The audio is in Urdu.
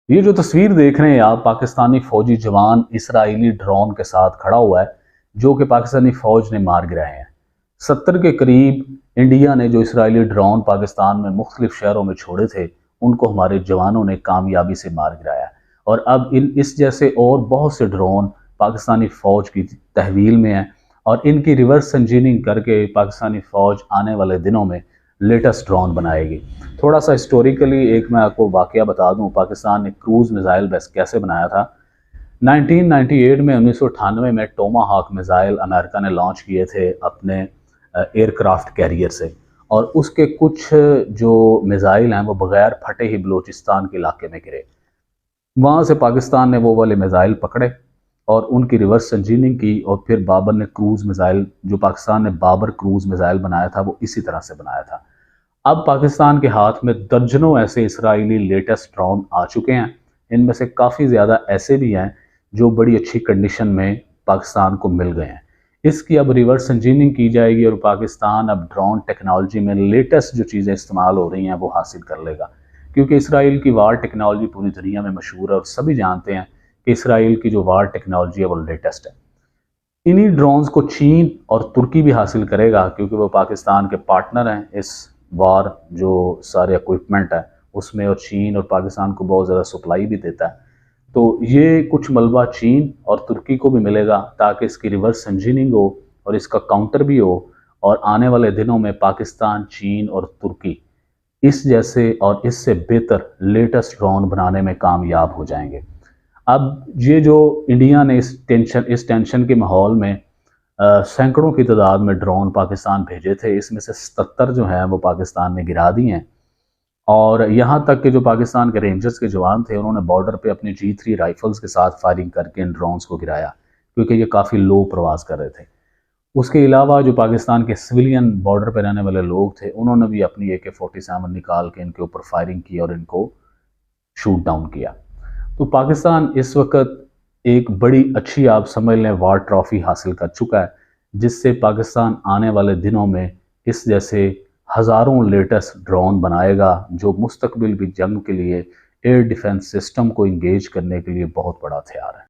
یہ جو تصویر دیکھ رہے ہیں آپ، پاکستانی فوجی جوان اسرائیلی ڈرون کے ساتھ کھڑا ہوا ہے جو کہ پاکستانی فوج نے مار گرائے ہیں۔ 70 کے قریب انڈیا نے جو اسرائیلی ڈرون پاکستان میں مختلف شہروں میں چھوڑے تھے، ان کو ہمارے جوانوں نے کامیابی سے مار گرایا، اور اب اس جیسے اور بہت سے ڈرون پاکستانی فوج کی تحویل میں ہیں، اور ان کی ریورس انجینئرنگ کر کے پاکستانی فوج آنے والے دنوں میں لیٹسٹ ڈرون بنائے گی۔ تھوڑا سا ہسٹوریکلی ایک میں آپ کو واقعہ بتا دوں، پاکستان نے کروز میزائل بیس کیسے بنایا تھا۔ 1998 میں ٹوما ہاک میزائل امریکہ نے لانچ کیے تھے اپنے ایئر کرافٹ کیریئر سے، اور اس کے کچھ جو میزائل ہیں وہ بغیر پھٹے ہی بلوچستان کے علاقے میں گرے۔ وہاں سے پاکستان نے وہ والے میزائل پکڑے اور ان کی ریورس انجینئرنگ کی، اور پھر بابر نے کروز میزائل، جو پاکستان نے بابر کروز میزائل بنایا تھا، وہ اسی طرح سے بنایا تھا۔ اب پاکستان کے ہاتھ میں درجنوں ایسے اسرائیلی لیٹسٹ ڈرون آ چکے ہیں، ان میں سے کافی زیادہ ایسے بھی ہیں جو بڑی اچھی کنڈیشن میں پاکستان کو مل گئے ہیں۔ اس کی اب ریورس انجینئرنگ کی جائے گی، اور پاکستان اب ڈرون ٹیکنالوجی میں لیٹسٹ جو چیزیں استعمال ہو رہی ہیں وہ حاصل کر لے گا، کیونکہ اسرائیل کی وار ٹیکنالوجی پوری دنیا میں مشہور ہے، اور سبھی جانتے ہیں کہ اسرائیل کی جو وار ٹیکنالوجی ہے وہ لیٹسٹ ہے۔ انہی ڈرونز کو چین اور ترکی بھی حاصل کرے گا، کیونکہ وہ پاکستان کے پارٹنر ہیں اس وار جو سارے اکوپمنٹ ہے اس میں، اور چین اور پاکستان کو بہت زیادہ سپلائی بھی دیتا ہے۔ تو یہ کچھ ملبہ چین اور ترکی کو بھی ملے گا تاکہ اس کی ریورس انجینئرنگ ہو اور اس کا کاؤنٹر بھی ہو، اور آنے والے دنوں میں پاکستان، چین اور ترکی اس جیسے اور اس سے بہتر لیٹسٹ ڈرون بنانے میں کامیاب ہو جائیں گے۔ اب یہ جو انڈیا نے اس ٹینشن کے ماحول میں سینکڑوں کی تعداد میں ڈرون پاکستان بھیجے تھے، اس میں سے 77 جو ہیں وہ پاکستان نے گرا دی ہیں، اور یہاں تک کہ جو پاکستان کے رینجرز کے جوان تھے انہوں نے بارڈر پہ اپنی G3 رائفلز کے ساتھ فائرنگ کر کے ان ڈرونز کو گرایا، کیونکہ یہ کافی لو پرواز کر رہے تھے۔ اس کے علاوہ جو پاکستان کے سویلین بارڈر پہ رہنے والے لوگ تھے انہوں نے بھی اپنی AK-47 نکال کے ان کے اوپر فائرنگ کی اور ان کو شوٹ ڈاؤن کیا۔ تو پاکستان اس وقت ایک بڑی اچھی، آپ سمجھ لیں، وار ٹرافی حاصل کر چکا ہے، جس سے پاکستان آنے والے دنوں میں اس جیسے ہزاروں لیٹسٹ ڈرون بنائے گا جو مستقبل بھی جنگ کے لیے ایئر ڈیفنس سسٹم کو انگیج کرنے کے لیے بہت بڑا ہتھیار ہے۔